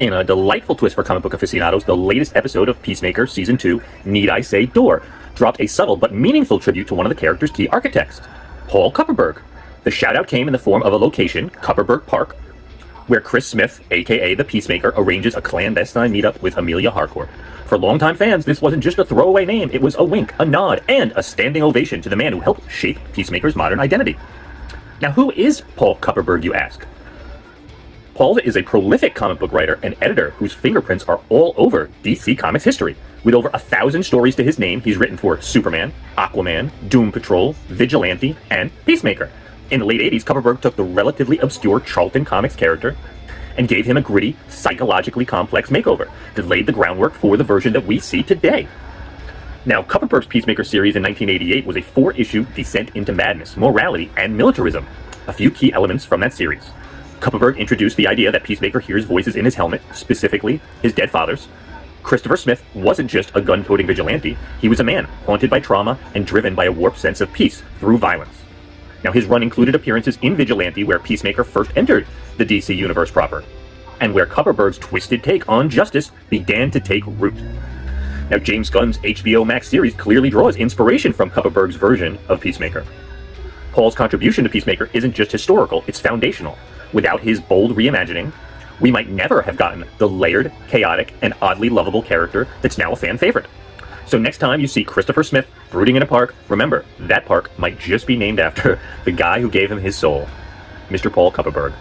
In a delightful twist for comic book aficionados, the latest episode of Peacemaker Season 2, Need I Say Door, dropped a subtle but meaningful tribute to one of the character's key architects, Paul Kupperperg. The shout-out came in the form of a location, Kupperperg Park, where Chris Smith, aka the Peacemaker, arranges a clandestine meetup with Amelia Harcourt. For longtime fans, this wasn't just a throwaway name, it was a wink, a nod, and a standing ovation to the man who helped shape Peacemaker's modern identity. Now, who is Paul Kupperperg, you ask? Paul is a prolific comic book writer and editor whose fingerprints are all over DC Comics history. With over 1,000 stories to his name, he's written for Superman, Aquaman, Doom Patrol, Vigilante, and Peacemaker. In the late 80s, Kupperperg took the relatively obscure Charlton Comics character and gave him a gritty, psychologically complex makeover that laid the groundwork for the version that we see today. Now, Kupperperg's Peacemaker series in 1988 was a 4-issue descent into madness, morality, and militarism. A few key elements from that series. Kupperperg introduced the idea that Peacemaker hears voices in his helmet, specifically his dead father's. Christopher Smith wasn't just a gun-toting vigilante, he was a man haunted by trauma and driven by a warped sense of peace through violence. Now, his run included appearances in Vigilante, where Peacemaker first entered the DC universe proper, and where Kupperberg's twisted take on justice began to take root. Now, James Gunn's HBO Max series clearly draws inspiration from Kupperberg's version of Peacemaker. Paul's contribution to Peacemaker isn't just historical, it's foundational. Without his bold reimagining, we might never have gotten the layered, chaotic, and oddly lovable character that's now a fan favorite. So next time you see Christopher Smith brooding in a park, remember, that park might just be named after the guy who gave him his soul, Mr. Paul Kupperberg.